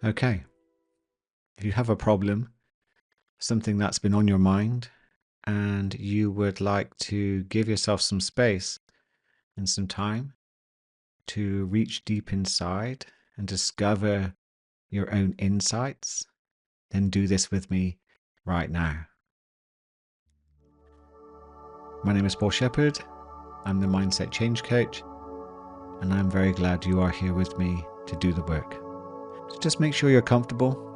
Okay, if you have a problem, something that's been on your mind, and you would like to give yourself some space and some time to reach deep inside and discover your own insights, then do this with me right now. My name is Sheppard. I'm the Mindset Change Coach, and I'm very glad you are here with me to do the work. So just make sure you're comfortable.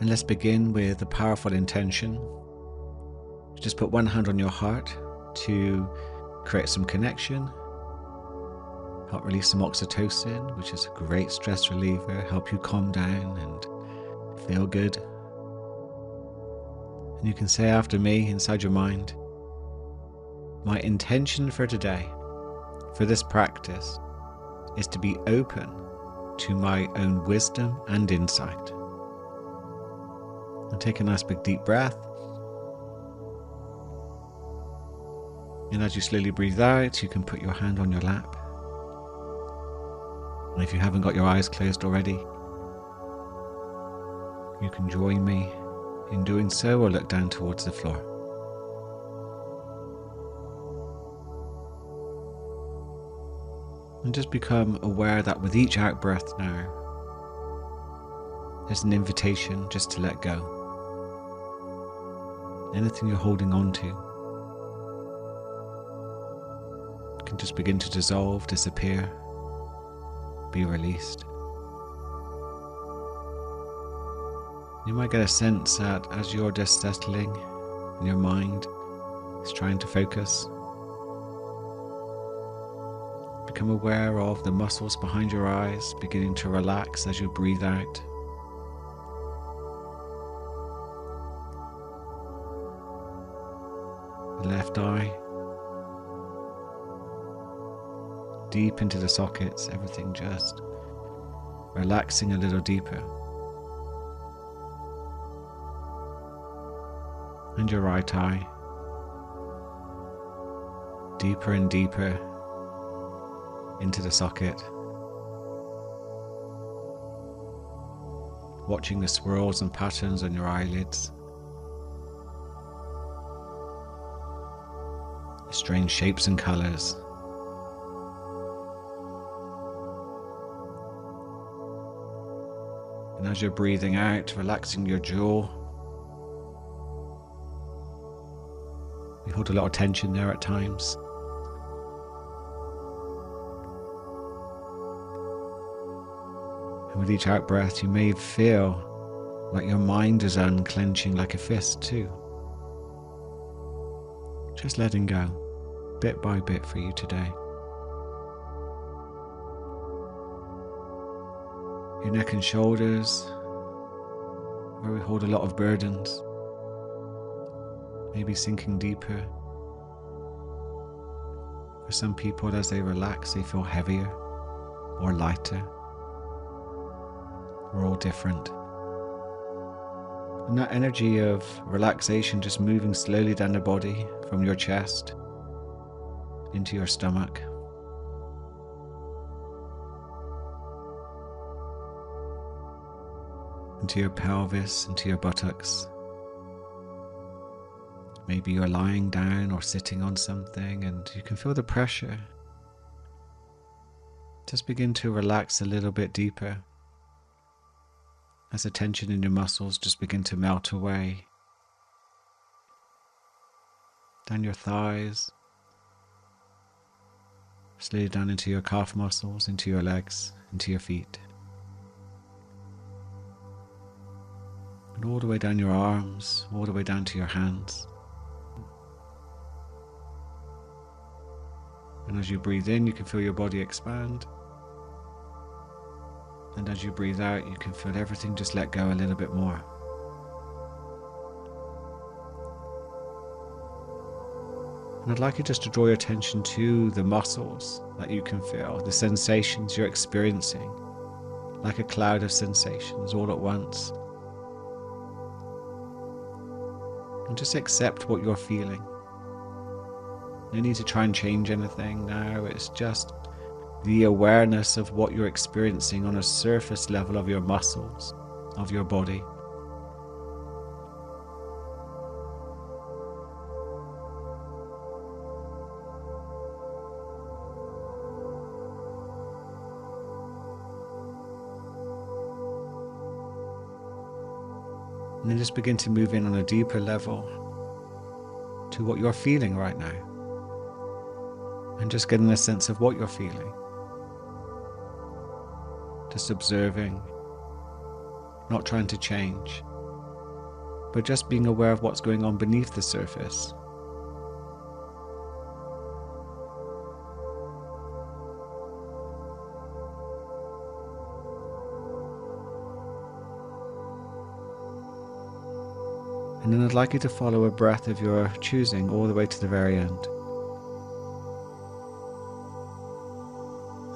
And let's begin with a powerful intention. Just put one hand on your heart to create some connection, help release some oxytocin, which is a great stress reliever, help you calm down and feel good. And you can say after me inside your mind, my intention for today, for this practice, is to be open to my own wisdom and insight. And take a nice big deep breath. And as you slowly breathe out, you can put your hand on your lap. And if you haven't got your eyes closed already, you can join me in doing so or look down towards the floor. And just become aware that with each out breath now, there's an invitation just to let go. Anything you're holding on to can just begin to dissolve, disappear, be released. You might get a sense that as you're just settling and your mind is trying to focus, become aware of the muscles behind your eyes beginning to relax as you breathe out. The left eye, deep into the sockets, everything just relaxing a little deeper. And your right eye, deeper and deeper into the socket. Watching the swirls and patterns on your eyelids. The strange shapes and colors. And as you're breathing out, relaxing your jaw. We hold a lot of tension there at times. And with each out breath, you may feel like your mind is unclenching like a fist too. Just letting go, bit by bit for you today. Your neck and shoulders, where we hold a lot of burdens, maybe sinking deeper. For some people, as they relax, they feel heavier or lighter. We're all different. And that energy of relaxation just moving slowly down the body from your chest into your stomach. Into your pelvis, into your buttocks. Maybe you're lying down or sitting on something and you can feel the pressure. Just begin to relax a little bit deeper as the tension in your muscles just begin to melt away. Down your thighs, slowly down into your calf muscles, into your legs, into your feet. And all the way down your arms, all the way down to your hands. And as you breathe in, you can feel your body expand. And as you breathe out, you can feel everything just let go a little bit more. And I'd like you just to draw your attention to the muscles that you can feel, the sensations you're experiencing, like a cloud of sensations all at once. And just accept what you're feeling. No need to try and change anything now, it's just the awareness of what you're experiencing on a surface level of your muscles, of your body. And then just begin to move in on a deeper level to what you're feeling right now. And just getting a sense of what you're feeling. Just observing, not trying to change, but just being aware of what's going on beneath the surface. And then I'd like you to follow a breath of your choosing all the way to the very end.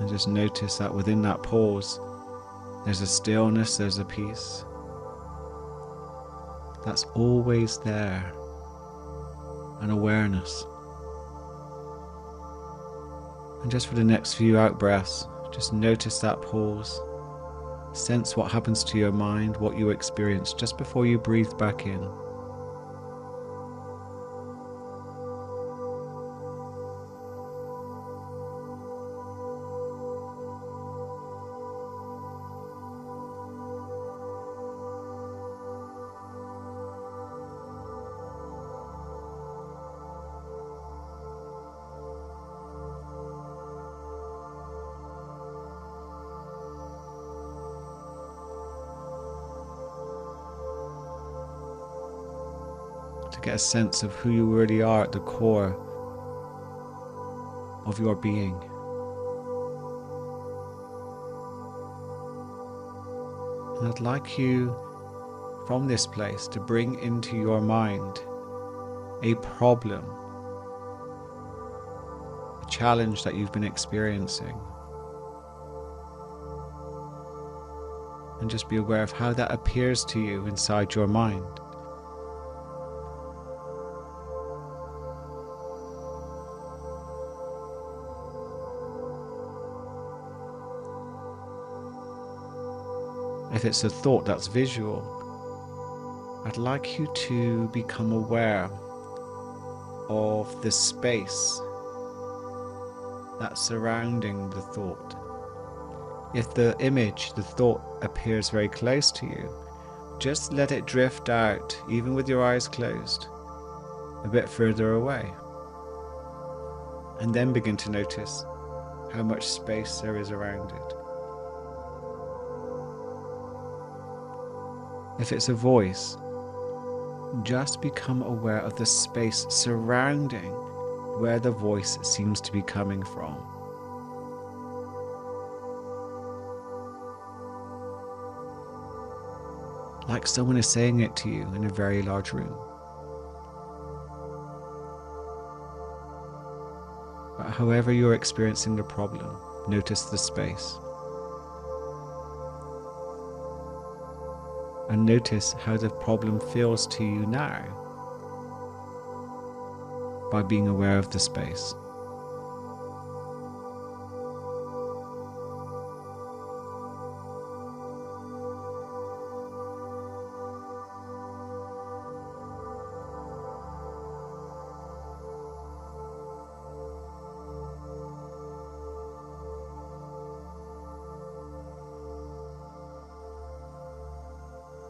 And just notice that within that pause, there's a stillness, there's a peace. That's always there. An awareness. And just for the next few out breaths, just notice that pause. Sense what happens to your mind, what you experience just before you breathe back in. To get a sense of who you really are at the core of your being. And I'd like you from this place to bring into your mind a problem, a challenge that you've been experiencing. And just be aware of how that appears to you inside your mind. If it's a thought that's visual, I'd like you to become aware of the space that's surrounding the thought. If the image, the thought, appears very close to you, just let it drift out, even with your eyes closed, a bit further away. And then begin to notice how much space there is around it. If it's a voice, just become aware of the space surrounding where the voice seems to be coming from. Like someone is saying it to you in a very large room. But however you're experiencing the problem, notice the space. And notice how the problem feels to you now by being aware of the space.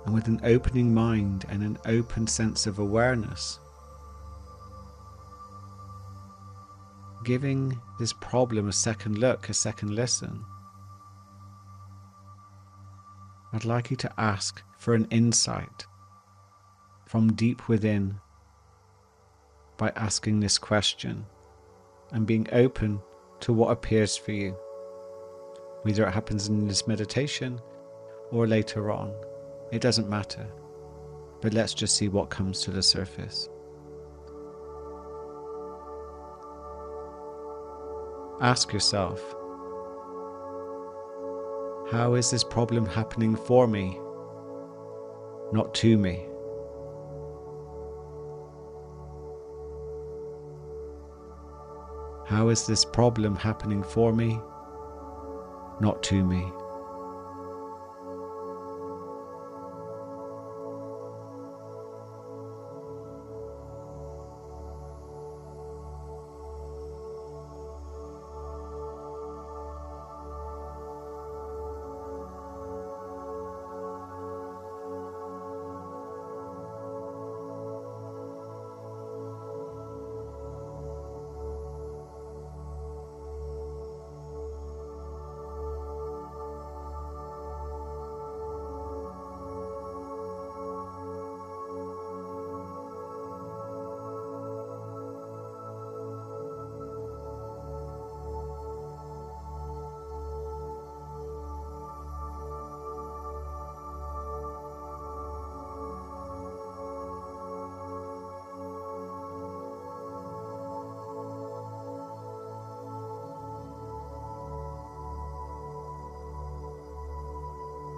And with an opening mind and an open sense of awareness, giving this problem a second look, a second listen, I'd like you to ask for an insight from deep within by asking this question and being open to what appears for you, whether it happens in this meditation or later on. It doesn't matter, but let's just see what comes to the surface. Ask yourself, how is this problem happening for me, not to me? How is this problem happening for me, not to me.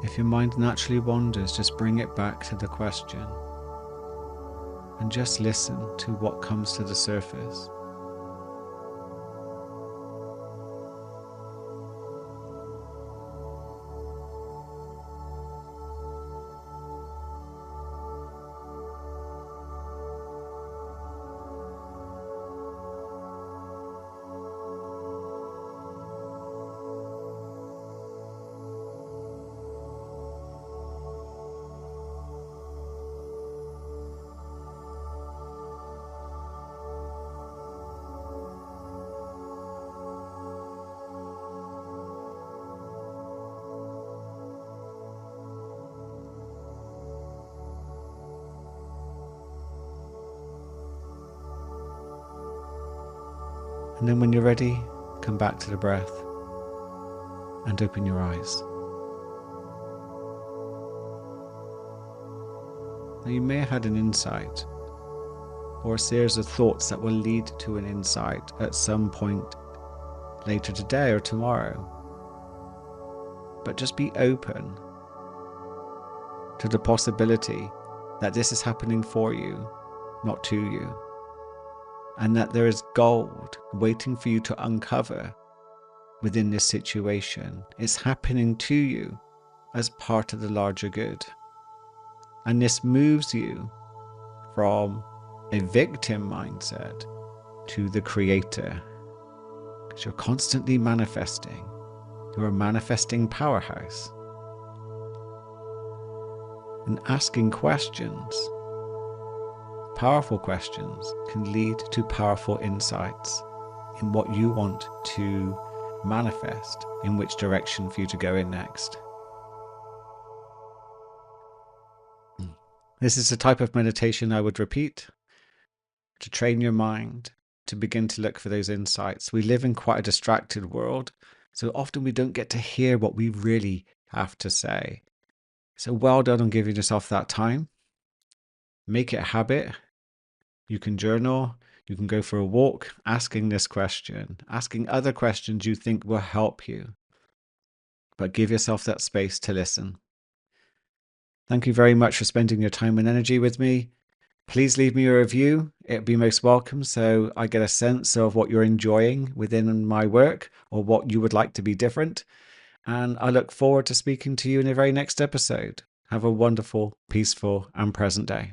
If your mind naturally wanders, just bring it back to the question and just listen to what comes to the surface. And then when you're ready, come back to the breath and open your eyes. Now you may have had an insight or a series of thoughts that will lead to an insight at some point later today or tomorrow. But just be open to the possibility that this is happening for you, not to you. And that there is gold waiting for you to uncover within this situation. It's happening to you as part of the larger good. And this moves you from a victim mindset to the creator. Because you're constantly manifesting. You're a manifesting powerhouse. And asking questions, powerful questions, can lead to powerful insights in what you want to manifest, in which direction for you to go in next. This is the type of meditation I would repeat to train your mind to begin to look for those insights. We live in quite a distracted world, so often we don't get to hear what we really have to say. So well done on giving yourself that time. Make it a habit. You can journal, you can go for a walk, asking this question, asking other questions you think will help you. But give yourself that space to listen. Thank you very much for spending your time and energy with me. Please leave me a review. It'd be most welcome so I get a sense of what you're enjoying within my work or what you would like to be different. And I look forward to speaking to you in the very next episode. Have a wonderful, peaceful, and present day.